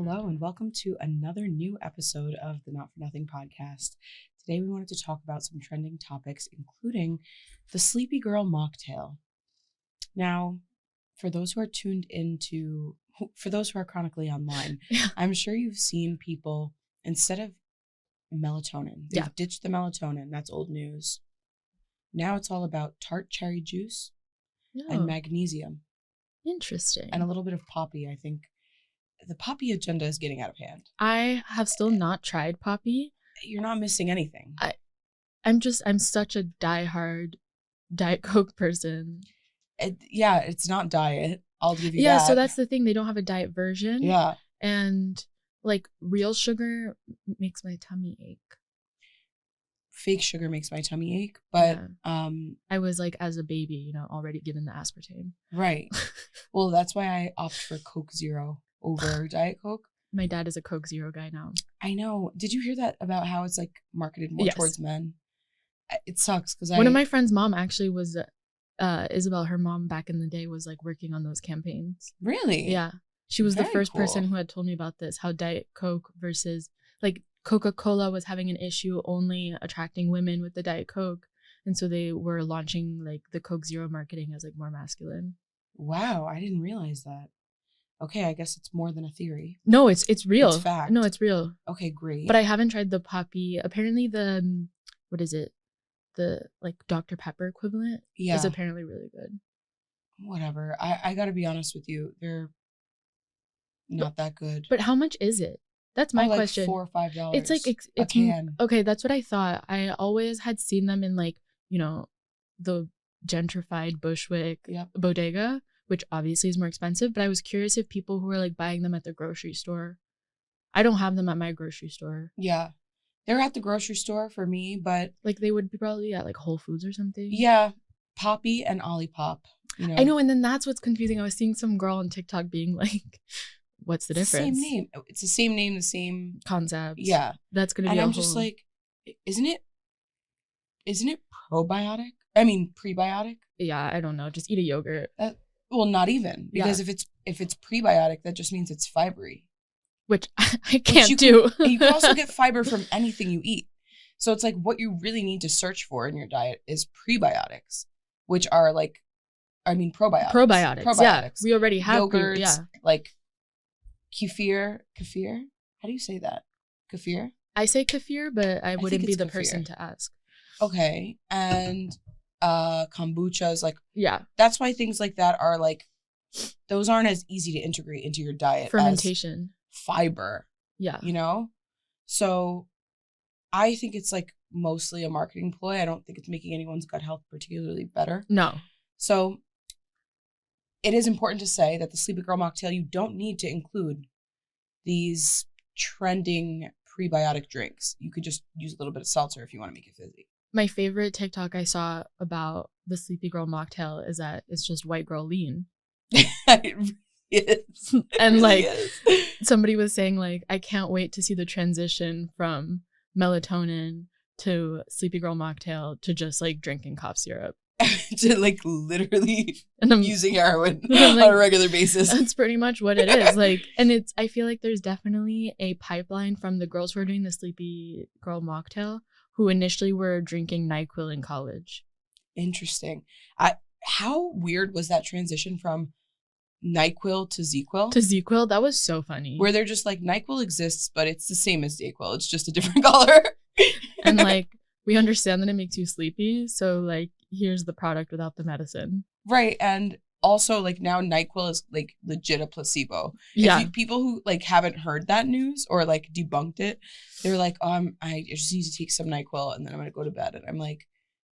Hello and welcome to another new episode of the Not For Nothing podcast. Today we wanted to talk about some trending topics, including the Sleepy Girl mocktail. Now, for those who are chronically online, I'm sure you've seen people, instead of melatonin, they've ditched the melatonin. That's old news. Now it's all about tart cherry juice and magnesium. Interesting. And a little bit of poppy, I think. The poppy agenda is getting out of hand. I have still not tried poppy. You're not missing anything. I'm such a diehard Diet Coke person. It's not diet. I'll give you that. Yeah, so that's the thing. They don't have a diet version. Yeah. And like real sugar makes my tummy ache. Fake sugar makes my tummy ache, but I was like, as a baby, already given the aspartame. Right. Well, that's why I opt for Coke Zero over Diet Coke. My dad is a Coke Zero guy now. I know. Did you hear that about how it's like marketed more towards men? It sucks because one of my friend's mom actually was Isabel. Her mom back in the day was like working on those campaigns. Really? Yeah. She was Very the first cool. person who had told me about this, how Diet Coke versus like Coca-Cola was having an issue only attracting women with the Diet Coke. And so they were launching like the Coke Zero marketing as like more masculine. Wow. I didn't realize that. Okay, I guess it's more than a theory. No, it's real. It's fact. No, it's real. Okay, great. But I haven't tried the poppy. Apparently the, what is it? The like Dr. Pepper equivalent is apparently really good. Whatever. I gotta be honest with you. They're not that good. But how much is it? That's my question. $4 or $5. It's like a can. Okay, that's what I thought. I always had seen them in like, the gentrified Bushwick bodega, which obviously is more expensive, but I was curious if people who were like buying them at the grocery store. I don't have them at my grocery store. Yeah. They're at the grocery store for me, but like they would be probably at like Whole Foods or something. Yeah. Poppy and Olipop. I know, and then that's what's confusing. I was seeing some girl on TikTok being like, what's the difference? Same name. It's the same name, the same concept. Yeah. That's gonna be and I'm just like, isn't it probiotic? I mean prebiotic? Yeah, I don't know. Just eat a yogurt. Well, not even. Because if it's prebiotic, that just means it's fibery. Which I can't do. You can also get fiber from anything you eat. So it's like what you really need to search for in your diet is prebiotics, which are like, probiotics. Probiotics. Yeah, we already have yogurts, like kefir. How do you say that? Kefir? I say kefir, but I wouldn't be the person to ask. Okay. And kombucha is like, yeah. That's why things like that are like, those aren't as easy to integrate into your diet. Fermentation. As fiber. Yeah. So I think it's like mostly a marketing ploy. I don't think it's making anyone's gut health particularly better. No. So it is important to say that the Sleepy Girl mocktail, you don't need to include these trending prebiotic drinks. You could just use a little bit of seltzer if you want to make it fizzy. My favorite TikTok I saw about the Sleepy Girl mocktail is that it's just white girl lean. It really is. And it like really is. Somebody was saying like, I can't wait to see the transition from melatonin to Sleepy Girl mocktail to just like drinking cough syrup. To like literally and I'm using heroin on a regular basis. That's pretty much what it is. Like, and I feel like there's definitely a pipeline from the girls who are doing the Sleepy Girl mocktail who initially were drinking NyQuil in college. Interesting. How weird was that transition from NyQuil to zzzquil? To zzzquil, that was so funny. Where they're just like, NyQuil exists, but it's the same as ZzzQuil. It's just a different color. And like, we understand that it makes you sleepy, so like, here's the product without the medicine. Right. And also like now NyQuil is like legit a placebo. Yeah. People who like haven't heard that news or like debunked it, they're like, I just need to take some NyQuil and then I'm going to go to bed. And I'm like,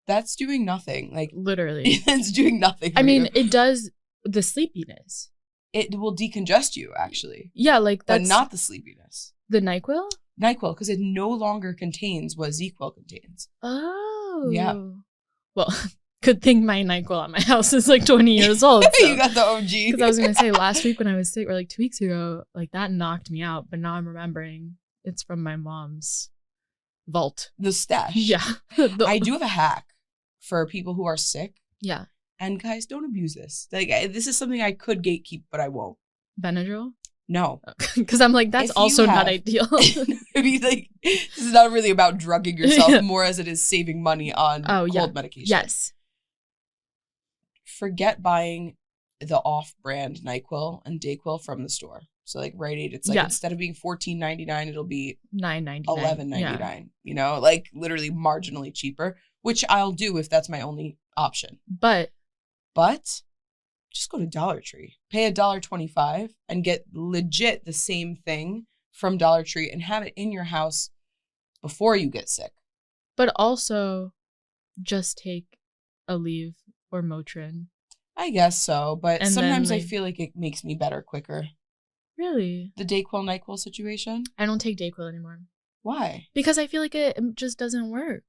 that's doing nothing. Like literally. It's doing nothing. I mean, it does the sleepiness. It will decongest you actually. Yeah. Like that's. But not the sleepiness. The NyQuil? NyQuil, because it no longer contains what ZzzQuil contains. Oh. Yeah. Well, good thing my NyQuil at my house is like 20 years old. So. You got the OG. Because I was going to say last week when I was sick, or like 2 weeks ago, like that knocked me out. But now I'm remembering it's from my mom's vault. The stash. Yeah. I do have a hack for people who are sick. Yeah. And guys, don't abuse this. Like, this is something I could gatekeep, but I won't. Benadryl? No. Because I'm like, that's also not ideal. I mean, like, this is not really about drugging yourself more as it is saving money on cold medication. Yes. Forget buying the off-brand NyQuil and DayQuil from the store. So like Rite Aid, it's like instead of being $14.99, it'll be $9.99, $11.99. You know, like literally marginally cheaper, which I'll do if that's my only option. But just go to Dollar Tree, pay $1.25 and get legit the same thing from Dollar Tree and have it in your house before you get sick. But also just take Aleve or Motrin. I guess so, but And sometimes then, I feel like it makes me better quicker. Really? The DayQuil, NyQuil situation? I don't take DayQuil anymore. Why? Because I feel like it just doesn't work.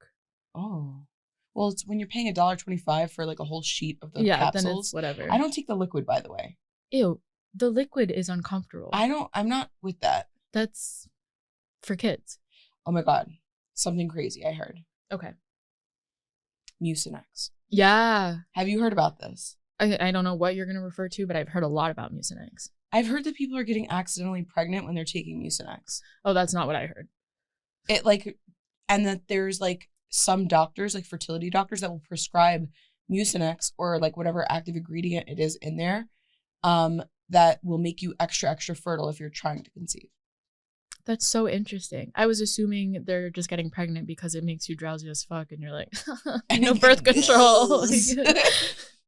Oh. Well, it's when you're paying $1.25 for like a whole sheet of the capsules. Then it's whatever. I don't take the liquid, by the way. Ew. The liquid is uncomfortable. I'm not with that. That's for kids. Oh my God. Something crazy I heard. Okay. Mucinex. Yeah. Have you heard about this? I don't know what you're going to refer to, but I've heard a lot about Mucinex. I've heard that people are getting accidentally pregnant when they're taking Mucinex. Oh, that's not what I heard. And that there's like some doctors, like fertility doctors, that will prescribe Mucinex or like whatever active ingredient it is in there, that will make you extra, extra fertile if you're trying to conceive. That's so interesting. I was assuming they're just getting pregnant because it makes you drowsy as fuck and you're like, no birth control.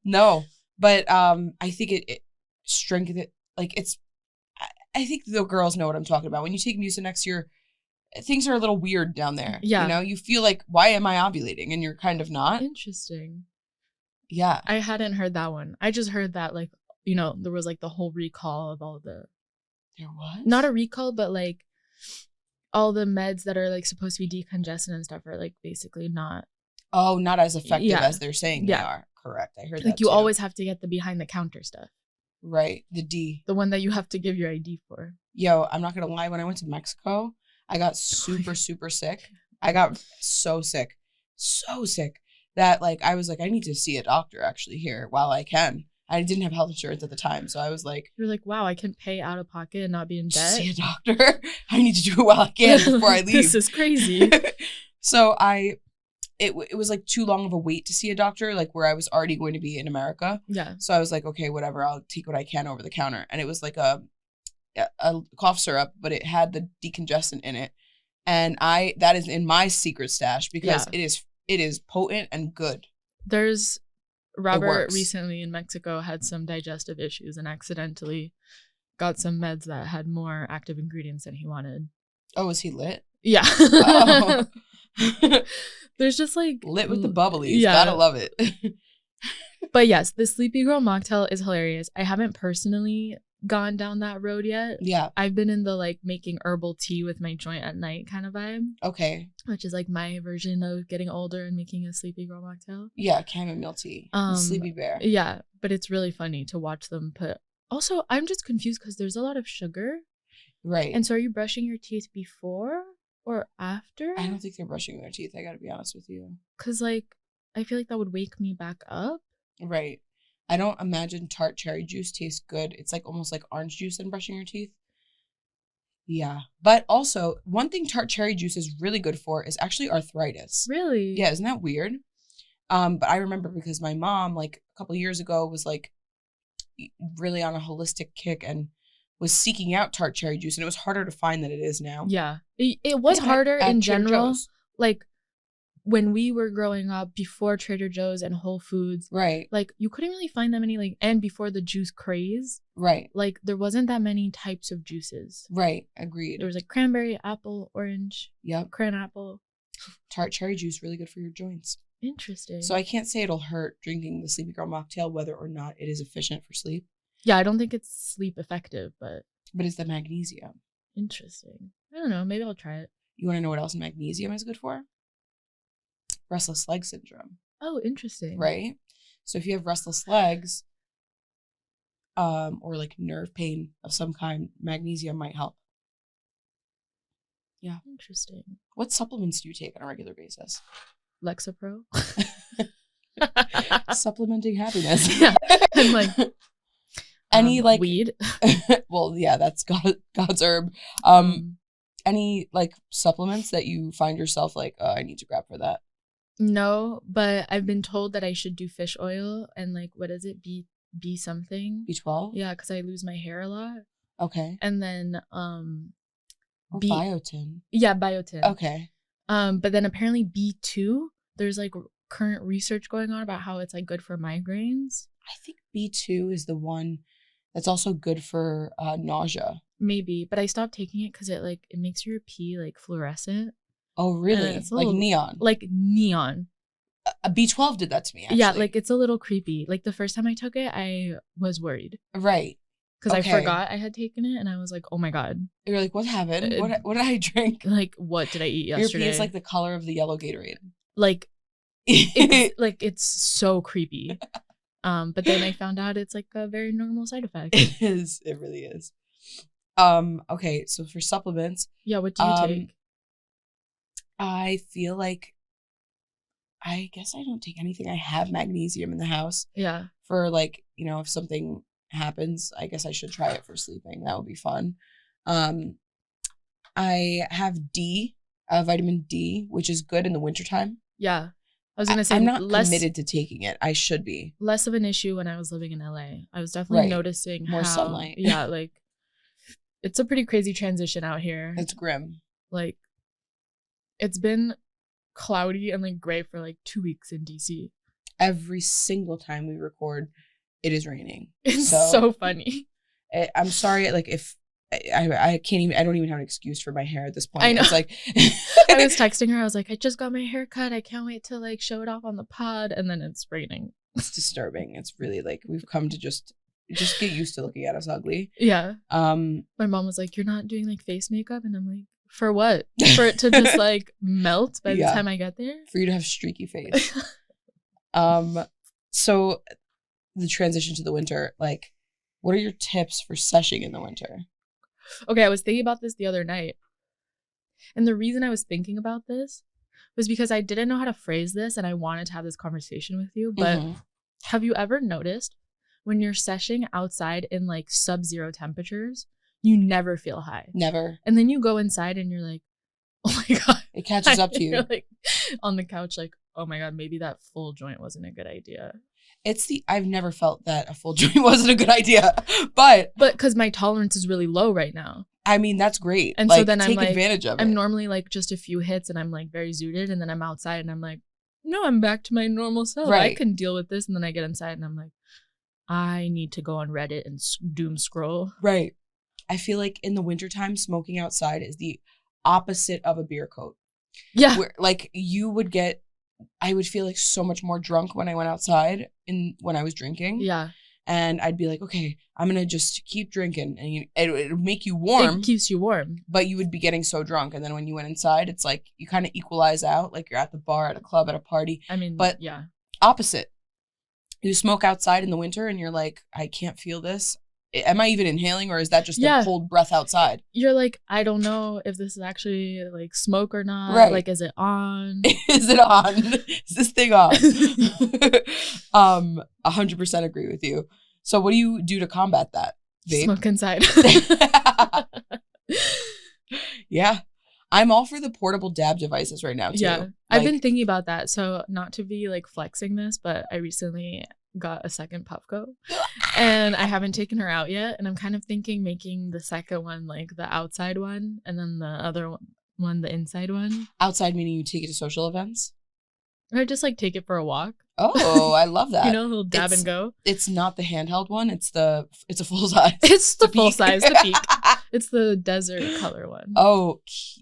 No, but I think it strengthens it. Like I think the girls know what I'm talking about. When you take Mucinex, things are a little weird down there. Yeah. You know, you feel like, why am I ovulating? And you're kind of not. Interesting. Yeah. I hadn't heard that one. I just heard that, like, you know, there was like the whole recall of all the. There was? Not a recall, but like all the meds that are like supposed to be decongestant and stuff are like basically not. Oh, not as effective as they're saying they are. Correct. I heard that. Like you always have to get the behind the counter stuff. Right. The D. The one that you have to give your ID for. Yo, I'm not going to lie. When I went to Mexico, I got super, super sick. I got so sick that like, I was like, I need to see a doctor actually here while I can. I didn't have health insurance at the time. So I was like. You're like, wow, I can pay out of pocket and not be in debt. See a doctor. I need to do it while I can before I leave. This is crazy. So it was like too long of a wait to see a doctor, like where I was already going to be in America. Yeah. So I was like, okay, whatever, I'll take what I can over the counter. And it was like a cough syrup, but it had the decongestant in it. And that is in my secret stash because it is potent and good. There's Robert recently in Mexico had some digestive issues and accidentally got some meds that had more active ingredients than he wanted. Oh, was he lit? Yeah. Oh. There's just like lit with the bubblies. Yeah. Gotta love it. But yes, the Sleepy Girl mocktail is hilarious. I haven't personally gone down that road yet. Yeah. I've been in the like making herbal tea with my joint at night kind of vibe. Okay. Which is like my version of getting older and making a Sleepy Girl mocktail. Yeah, chamomile tea. Sleepy Bear. Yeah, but it's really funny to watch them put. Also, I'm just confused because there's a lot of sugar. Right. And so are you brushing your teeth before or after? I don't think they're brushing their teeth. I gotta be honest with you. Because like, I feel like that would wake me back up. Right. I don't imagine tart cherry juice tastes good. It's like almost like orange juice and brushing your teeth. Yeah. But also, one thing tart cherry juice is really good for is actually arthritis. Really? Yeah, isn't that weird? But I remember because my mom, like a couple of years ago, was like really on a holistic kick and was seeking out tart cherry juice, and it was harder to find than it is now. Yeah. It was harder in general. Like when we were growing up before Trader Joe's and Whole Foods. Right. Like you couldn't really find that many, like, and before the juice craze. Right. Like there wasn't that many types of juices. Right. Agreed. There was like cranberry, apple, orange. Yep. Cran apple. Tart cherry juice, really good for your joints. Interesting. So I can't say it'll hurt drinking the Sleepy Girl mocktail, whether or not it is efficient for sleep. Yeah, I don't think it's sleep effective, but it's the magnesium. Interesting. I don't know. Maybe I'll try it. You want to know what else magnesium is good for? Restless leg syndrome. Oh, interesting. Right? So if you have restless legs, or like nerve pain of some kind, magnesium might help. Yeah. Interesting. What supplements do you take on a regular basis? Lexapro. Supplementing happiness. Yeah. I'm like, Any like weed. Well, yeah, that's God's herb. Any like supplements that you find yourself like, oh, I need to grab for that? No, but I've been told that I should do fish oil and like, what is it? B something. B12? Yeah, because I lose my hair a lot. Okay. And then or biotin. Yeah, biotin. Okay. But then apparently B2, there's like current research going on about how it's like good for migraines. I think B2 is the one that's also good for nausea. Maybe, but I stopped taking it because it makes your pee like fluorescent. Oh, really? Like little, neon? Like neon. A B12 did that to me, actually. Yeah, like it's a little creepy. Like the first time I took it, I was worried. Right. Because I forgot I had taken it and I was like, oh my God. You're like, what happened? What did I drink? Like, what did I eat yesterday? Your pee is like the color of the yellow Gatorade. Like, it's so creepy. But then I found out it's like a very normal side effect. It is. It really is. Okay, so for supplements. Yeah, what do you take? I feel like I guess I don't take anything. I have magnesium in the house. Yeah. For like, if something happens, I guess I should try it for sleeping. That would be fun. I have vitamin D, which is good in the wintertime. Yeah. I was going to say, I'm not committed to taking it. I should be. Less of an issue when I was living in LA. I was definitely noticing more sunlight. Yeah, like it's a pretty crazy transition out here. It's grim. Like it's been cloudy and like gray for like 2 weeks in DC. Every single time we record, it is raining. It's so funny. I'm sorry, like if I can't even, I don't even have an excuse for my hair at this point. I know. It's like I was texting her, I was like, I just got my hair cut. I can't wait to like show it off on the pod, and then it's raining. It's disturbing. It's really like we've come to just get used to looking at us ugly. Yeah. My mom was like, you're not doing like face makeup, and I'm like, for what? For it to just like melt by the time I get there? For you to have streaky face. So the transition to the winter, like, what are your tips for seshing in the winter? Okay, I was thinking about this the other night. And the reason I was thinking about this was because I didn't know how to phrase this and I wanted to have this conversation with you. But have you ever noticed when you're seshing outside in like sub-zero temperatures, you never feel high? Never. And then you go inside and you're like, oh my God. It catches up to you. You're like on the couch like, oh my God, maybe that full joint wasn't a good idea. I've never felt that a full joint wasn't a good idea, but because my tolerance is really low right now. I mean, that's great. And like, so then take I'm like, advantage of it. I'm normally like just a few hits and I'm like very zooted, and then I'm outside and I'm like, no, I'm back to my normal self. Right. I can deal with this. And then I get inside and I'm like, I need to go on Reddit and doom scroll. Right. I feel like in the wintertime, smoking outside is the opposite of a beer coat. Yeah. Where, like, I would feel like so much more drunk when I went outside when I was drinking. Yeah. And I'd be like, okay, I'm going to just keep drinking. And it would make you warm. It keeps you warm. But you would be getting so drunk. And then when you went inside, it's like you kind of equalize out. Like you're at the bar, at a club, at a party. I mean, but yeah. Opposite. You smoke outside in the winter and you're like, I can't feel this. Am I even inhaling, or is that just a cold breath outside? You're like, I don't know if this is actually like smoke or not. Right. Like, is it on? Is it on? Is this thing on? 100% agree with you. So what do you do to combat that, babe? Smoke inside. Yeah. I'm all for the portable dab devices right now, too. Yeah. I've been thinking about that. So not to be like flexing this, but I recently got a second Puffco and I haven't taken her out yet, and I'm kind of thinking making the second one like the outside one and then the other one the inside one. Outside meaning you take it to social events? Or just like take it for a walk. Oh, I love that. You know, a little dab and go. It's not the handheld one, it's a full size. It's the full size, the peak. It's the desert color one. Oh,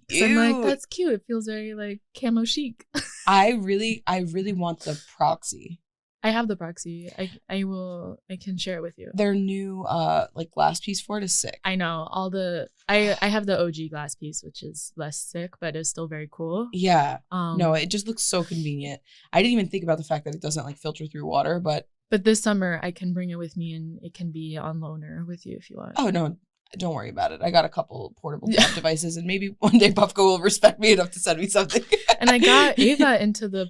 cute. I'm like, that's cute. It feels very like camo chic. I really want the Proxy. I have the Proxy. I can share it with you. Their new like glass piece for it is sick. I know. I have the OG glass piece, which is less sick, but it's still very cool. Yeah. No, it just looks so convenient. I didn't even think about the fact that it doesn't like filter through water, but this summer I can bring it with me and it can be on loaner with you if you want. Oh no, don't worry about it. I got a couple portable dab devices, and maybe one day Puffco will respect me enough to send me something. And I got Ava into the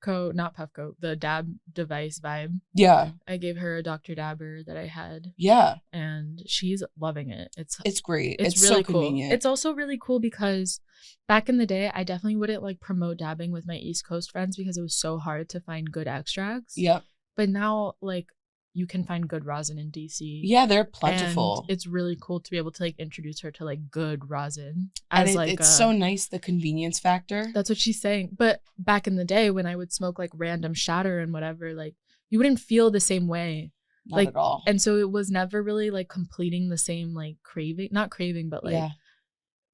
the dab device vibe. Yeah. I gave her a Dr. Dabber that I had. Yeah. And she's loving it. It's great. It's really so cool. Convenient. It's also really cool because back in the day, I definitely wouldn't like promote dabbing with my East Coast friends because it was so hard to find good extracts. Yep. But now, like, you can find good rosin in DC. Yeah, they're plentiful. And it's really cool to be able to like introduce her to like good rosin. It's so nice, the convenience factor. That's what she's saying. But back in the day when I would smoke like random shatter and whatever, like you wouldn't feel the same way. Not at all. And so it was never really like completing the same like not craving, but like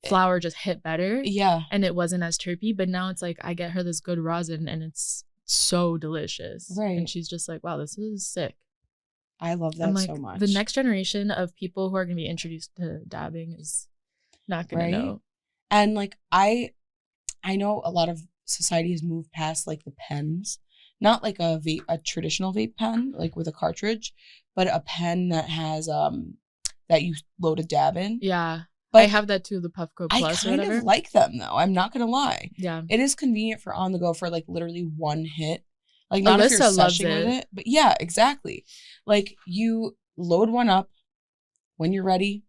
flower just hit better. Yeah. And it wasn't as terpy. But now it's like I get her this good rosin and it's so delicious. Right. And she's just like, wow, this is sick. I love that like, so much. The next generation of people who are going to be introduced to dabbing is not going to know. And like I know a lot of society has moved past like the pens, not like a traditional vape pen like with a cartridge, but a pen that has that you load a dab in. Yeah. But I have that too, the Puffco Plus or whatever. I kind of like them though. I'm not gonna lie. Yeah. It is convenient for on the go for like literally one hit. Like not Alyssa if you're seshing with it, but yeah, exactly. Like you load one up when you're ready,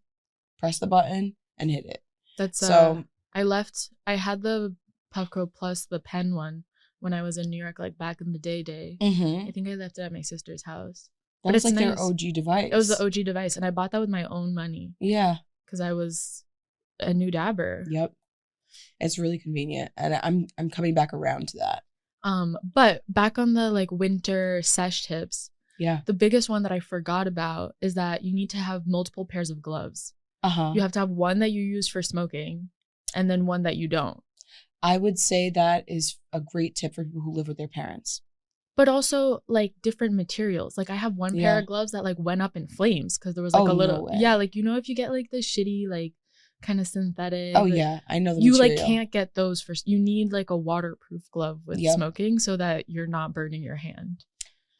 press the button and hit it. That's so I had the Puffco Plus, the pen one, when I was in New York, like back in the day. Mm-hmm. I think I left it at my sister's house. But it's like nice. Their OG device. It was the OG device, and I bought that with my own money. Yeah. Because I was a new dabber. Yep. It's really convenient, and I'm coming back around to that. But back on the like winter sesh tips. Yeah. The biggest one that I forgot about is that you need to have multiple pairs of gloves. Uh-huh. You have to have one that you use for smoking and then one that you don't. I would say that is a great tip for people who live with their parents. But also like different materials. Like I have one pair of gloves that like went up in flames because there was like a little like you know if you get like the shitty like kind of synthetic. Oh yeah, I know the you material. Like can't get those you need like a waterproof glove with smoking so that you're not burning your hand.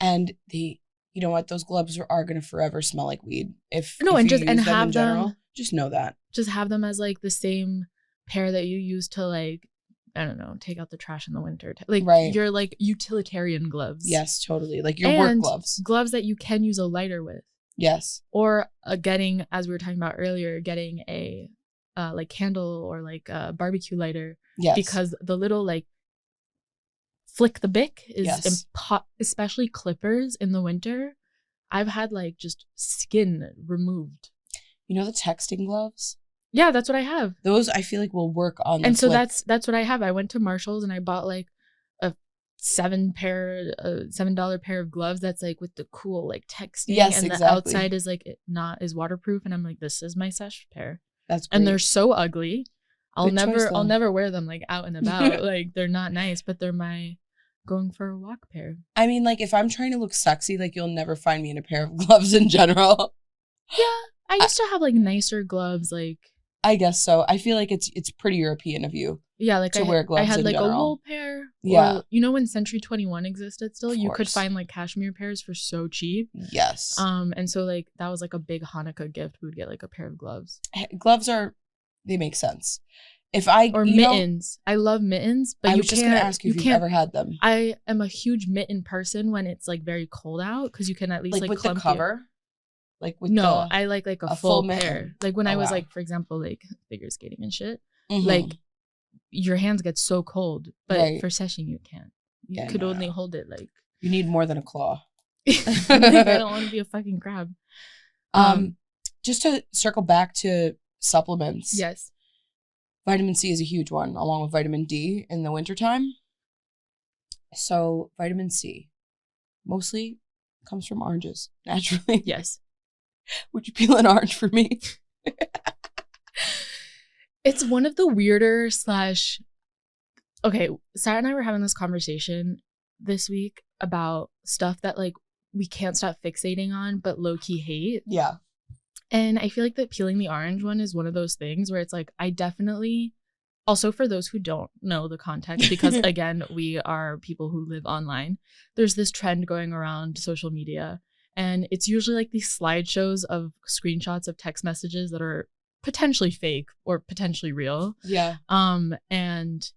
And you know what, those gloves are gonna forever smell like weed. If have them just know that. Just have them as like the same pair that you use to like I don't know, take out the trash in the winter. Like your like utilitarian gloves. Yes, totally. Like your work gloves. Gloves that you can use a lighter with. Yes. Or getting, as we were talking about earlier, getting a like candle or like a barbecue lighter. Yes. Because the little like flick the bic is especially clippers in the winter. I've had like just skin removed. You know the texting gloves? Yeah, that's what I have. Those I feel like will work on the And so flick. that's what I have. I went to Marshall's and I bought like a $7 pair of gloves that's like with the cool like texting. Yes, and exactly. The outside is like is waterproof and I'm like, this is my sesh pair. That's great. And they're so ugly. I'll never wear them like out and about. Like they're not nice, but they're my going for a walk pair. I mean, like if I'm trying to look sexy, like you'll never find me in a pair of gloves in general. Yeah. I used to have like nicer gloves, like I guess so. I feel like it's pretty European of you. Yeah, like to wear gloves. I had in like general. a wool pair. Yeah. Or, you know when Century 21 existed still? Of you course. could find like cashmere pairs for so cheap. Yes. And so like that was like a big Hanukkah gift. We would get like a pair of gloves. Gloves they make sense. Mittens. I love mittens, but I was just gonna ask you if you've ever had them. I am a huge mitten person when it's like very cold out because you can at least like with clump the cover. Like with I like a full pair. mitten. Like when I was like, for example, like figure skating and shit, like your hands get so cold, but for seshing you can't. You could only hold it like. You need more than a claw. I don't want to be a fucking crab. Just to circle back to supplements. Yes. Vitamin C is a huge one, along with vitamin D in the wintertime. So vitamin C mostly comes from oranges, naturally. Yes. Would you peel an orange for me? It's one of the weirder okay, Sarah and I were having this conversation this week about stuff that like we can't stop fixating on but low-key hate. Yeah. And I feel like that peeling the orange one is one of those things where it's like I definitely also for those who don't know the context, because again, we are people who live online, there's this trend going around social media. And it's usually like these slideshows of screenshots of text messages that are potentially fake or potentially real. Yeah. And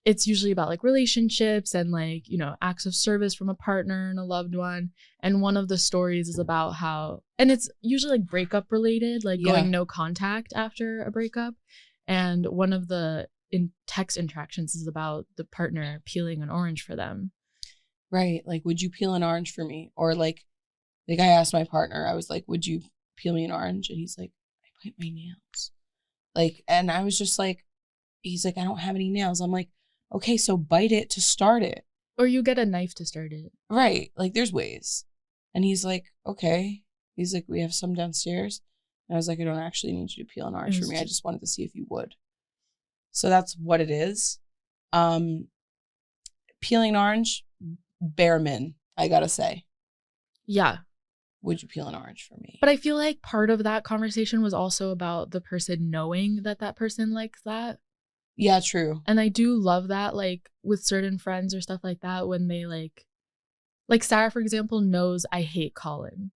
it's usually about like relationships and like, you know, acts of service from a partner and a loved one. And one of the stories is about how, and it's usually like breakup related, like going no contact after a breakup. And one of the text interactions is about the partner peeling an orange for them. Right. Like, would you peel an orange for me? Or like I asked my partner, I was like, would you peel me an orange? And he's like, I bite my nails. Like, and I was just like, he's like, I don't have any nails. I'm like, okay, so bite it to start it. Or you get a knife to start it. Right. Like, there's ways. And he's like, okay. He's like, we have some downstairs. And I was like, I don't actually need you to peel an orange for me. I just wanted to see if you would. So that's what it is. Peeling an orange, bare min, I gotta say. Yeah. Would you peel an orange for me? But I feel like part of that conversation was also about the person knowing that that person likes that. Yeah, true. And I do love that, like, with certain friends or stuff like that, when they, like Sarah, for example, knows I hate calling.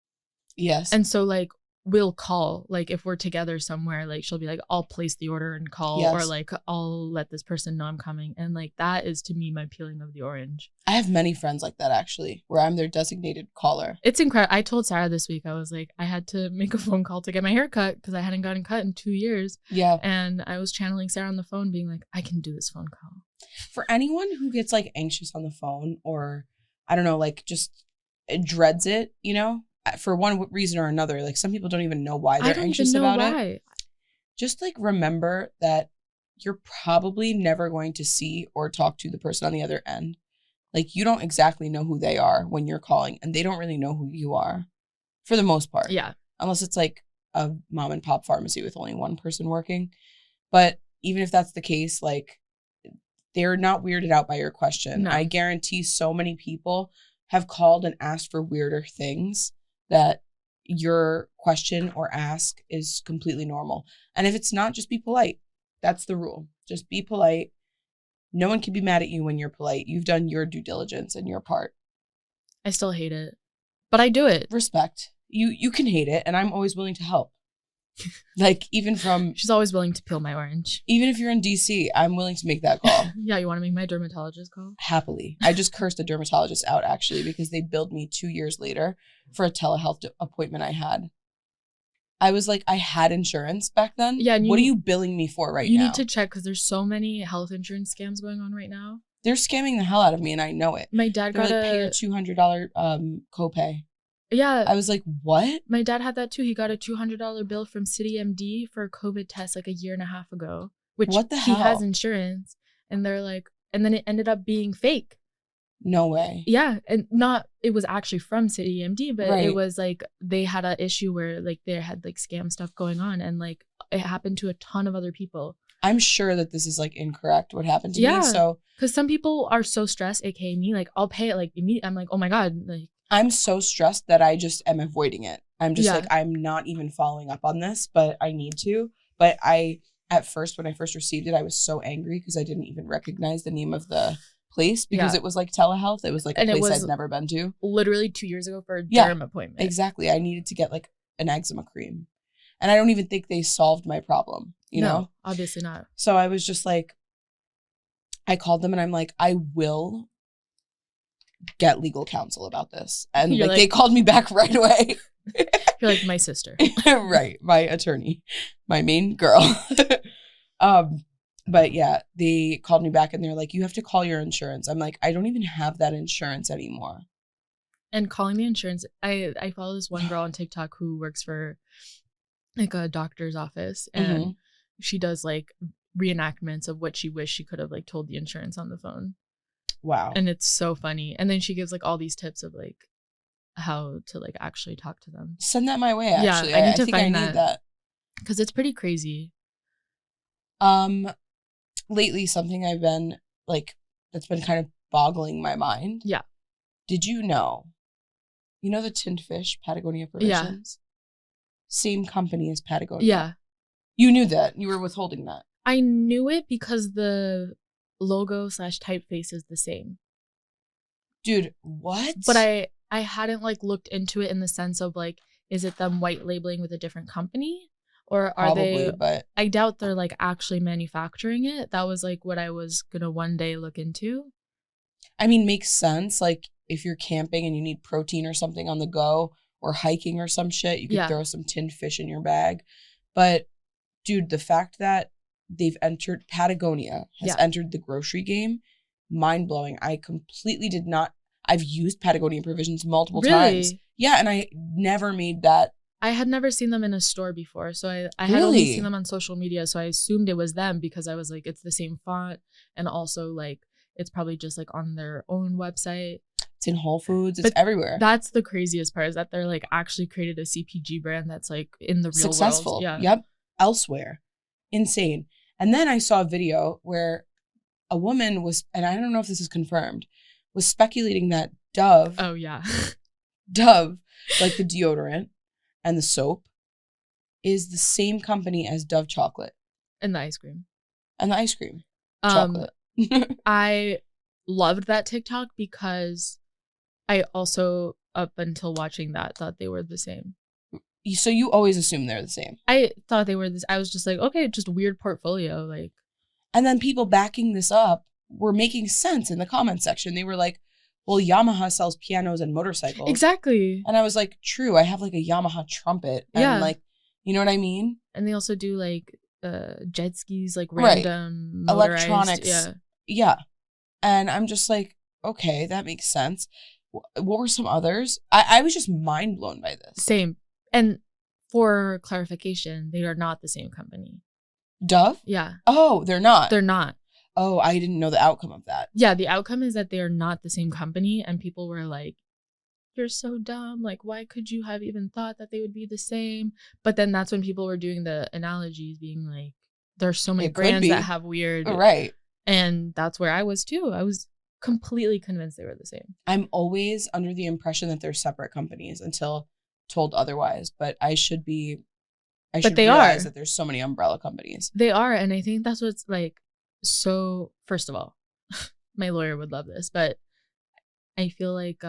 Yes. And so, like, we'll call, like, if we're together somewhere, like, she'll be like, I'll place the order and call, or, like, I'll let this person know I'm coming. And, like, that is, to me, my peeling of the orange. I have many friends like that, actually, where I'm their designated caller. It's incredible. I told Sarah this week, I was like, I had to make a phone call to get my hair cut because I hadn't gotten cut in 2 years. Yeah. And I was channeling Sarah on the phone being like, I can do this phone call. For anyone who gets, like, anxious on the phone or, I don't know, like, just dreads it, you know? For one reason or another, like some people don't even know why they're anxious about it. Just like remember that you're probably never going to see or talk to the person on the other end. Like you don't exactly know who they are when you're calling, and they don't really know who you are for the most part. Yeah. Unless it's like a mom and pop pharmacy with only one person working. But even if that's the case, like they're not weirded out by your question. No. I guarantee so many people have called and asked for weirder things that your question or ask is completely normal. And if it's not, just be polite. That's the rule. Just be polite. No one can be mad at you when you're polite. You've done your due diligence and your part. I still hate it, but I do it. Respect. You can hate it, and I'm always willing to help. Like, even from... She's always willing to peel my orange. Even if you're in DC, I'm willing to make that call. Yeah, you want to make my dermatologist call? Happily. I just cursed a dermatologist out, actually, because they billed me 2 years later for a telehealth appointment I had. I was like, I had insurance back then? Yeah. What are you billing me for right now? You need to check, because there's so many health insurance scams going on right now. They're scamming the hell out of me, and I know it. My dad got pay a $200 copay. Yeah. I was like, what? My dad had that too. He got a $200 bill from CityMD for a COVID test like a year and a half ago, which what the hell? He has insurance. And they're like, and then it ended up being fake. No way. Yeah. And it was actually from CityMD, but It was like they had an issue where like they had like scam stuff going on, and like it happened to a ton of other people. I'm sure that this is like incorrect what happened to me. So, because some people are so stressed, aka me, like I'll pay it like immediately. I'm like, oh my God, like. I'm so stressed that I just am avoiding it. I'm just like, I'm not even following up on this, but I need to. But at first, when I first received it, I was so angry because I didn't even recognize the name of the place because it was like telehealth. It was like a place I'd never been to. Literally 2 years ago for a derm appointment. Exactly. I needed to get like an eczema cream. And I don't even think they solved my problem, you know? Obviously not. So I was just like, I called them and I'm like, I will get legal counsel about this. And like they called me back right away. You're like my sister. Right. My attorney, my main girl. But yeah, they called me back and they're like, you have to call your insurance. I'm like, I don't even have that insurance anymore. And calling the insurance, I follow this one girl on TikTok who works for like a doctor's office, and she does like reenactments of what she wished she could have like told the insurance on the phone. Wow. And it's so funny. And then she gives like all these tips of like how to like actually talk to them. Send that my way, actually. Yeah, I need to find that. Because it's pretty crazy. Lately, something I've been like, that's been kind of boggling my mind. Yeah. Did you know the tinned fish, Patagonia Provisions? Yeah. Same company as Patagonia. Yeah. You knew that. You were withholding that. I knew it because the logo / typeface is the same. Dude, what? But I hadn't like looked into it in the sense of like, is it them white labeling with a different company, Or are probably, they? But I doubt they're like actually manufacturing it. That was like what I was gonna one day look into. I mean, makes sense. Like if you're camping and you need protein or something on the go, or hiking or some shit, you could throw some tinned fish in your bag. But dude, the fact that they've entered Patagonia has entered the grocery game, mind blowing. I completely did not. I've used Patagonia provisions multiple times. Yeah, and I never made that. I had never seen them in a store before, so I had only seen them on social media, so I assumed it was them because I was like, it's the same font, and also like it's probably just like on their own website. It's in Whole Foods. It's everywhere. That's the craziest part, is that they're like actually created a CPG brand that's like in the real successful world. Yeah. Yep. Elsewhere. Insane. And then I saw a video where a woman was, and I don't know if this is confirmed, was speculating that Dove. Oh, yeah. Dove, like the deodorant and the soap, is the same company as Dove chocolate. And the ice cream. And the ice cream. Chocolate. I loved that TikTok because I also, up until watching that, thought they were the same. So you always assume they're the same. I thought they were this. I was just like, okay, just weird portfolio. Like, and then people backing this up were making sense in the comment section. They were like, well, Yamaha sells pianos and motorcycles. Exactly. And I was like, true, I have like a Yamaha trumpet. And like, you know what I mean? And they also do like jet skis, like random electronics. Yeah. And I'm just like, okay, that makes sense. What were some others? I was just mind blown by this. Same. And for clarification, they are not the same company. Dove? Yeah. Oh, they're not. They're not. Oh, I didn't know the outcome of that. Yeah, the outcome is that they are not the same company, and people were like, you're so dumb. Like, why could you have even thought that they would be the same? But then that's when people were doing the analogies, being like, there's so many brands that have weird. Right. And that's where I was too. I was completely convinced they were the same. I'm always under the impression that they're separate companies until told otherwise, but I should realize that there's so many umbrella companies. They are, and I think that's what's like. So first of all, my lawyer would love this, but I feel like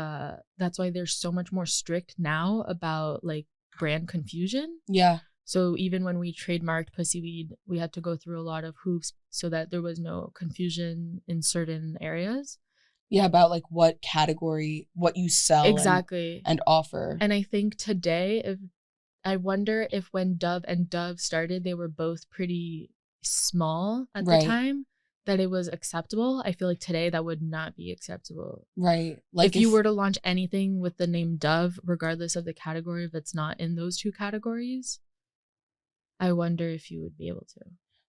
that's why they're so much more strict now about like brand confusion. Yeah. So even when we trademarked Pussy Weed, we had to go through a lot of hoops so that there was no confusion in certain areas. Yeah, about like what category, what you sell exactly and offer. And I think today, I wonder if when Dove and Dove started, they were both pretty small at the time, that it was acceptable. I feel like today that would not be acceptable. Right. Like if you were to launch anything with the name Dove, regardless of the category, if it's not in those two categories, I wonder if you would be able to.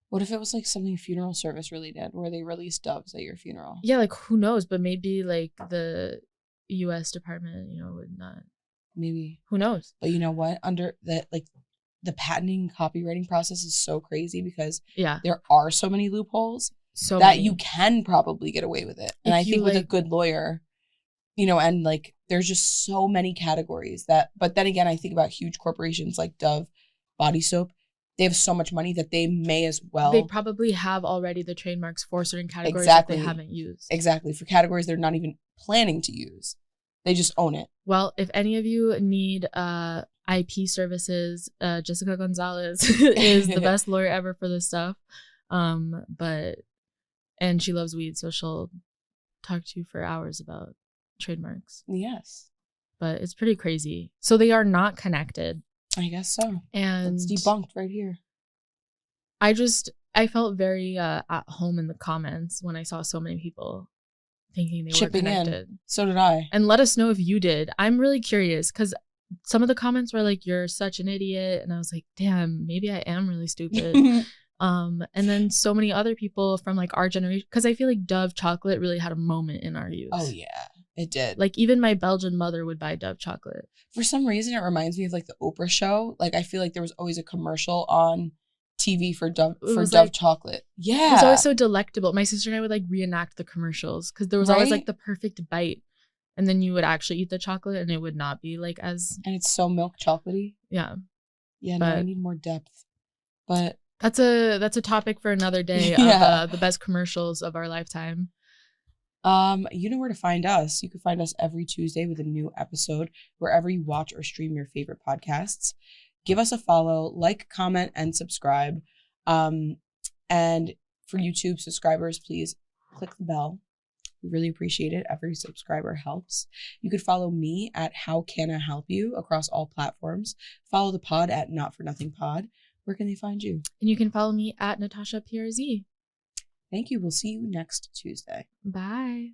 What if it was like something funeral service really did, where they released doves at your funeral? Yeah, like who knows? But maybe like the U.S. department, would not. Maybe. Who knows? But you know what? Under the the patenting copywriting process is so crazy because there are so many loopholes you can probably get away with it. And I think with a good lawyer, and like there's just so many categories but then again, I think about huge corporations like Dove body soap. They have so much money that they may as well. They probably have already the trademarks for certain categories that they haven't used. Exactly. For categories they're not even planning to use. They just own it. Well, if any of you need IP services, Jessica Gonzalez is the best lawyer ever for this stuff. And she loves weed, so she'll talk to you for hours about trademarks. Yes. But it's pretty crazy. So they are not connected. I guess so. And it's debunked right here. I felt very at home in the comments when I saw so many people thinking they were connected. So did I. And let us know if you did. I'm really curious because some of the comments were like, you're such an idiot. And I was like, damn, maybe I am really stupid. And then so many other people from like our generation, because I feel like Dove chocolate really had a moment in our youth. Oh, yeah. It did. Like even my Belgian mother would buy Dove chocolate. For some reason, it reminds me of like the Oprah show. Like I feel like there was always a commercial on TV for Dove chocolate. Yeah. It was always so delectable. My sister and I would like reenact the commercials because there was always like the perfect bite. And then you would actually eat the chocolate and it would not be like as... And it's so milk chocolatey. Yeah. Yeah, no, I need more depth. But... That's a topic for another day of the best commercials of our lifetime. You know where to find us. You can find us every Tuesday with a new episode wherever you watch or stream your favorite podcasts. give us a follow, like, comment, and subscribe. And for YouTube subscribers, please click the bell. We really appreciate it. Every subscriber helps. You could follow me at How Can I Help You across all platforms. Follow the pod at Not For Nothing Pod. Where can they find you? And you can follow me at Natasha PRZ. Thank you. We'll see you next Tuesday. Bye.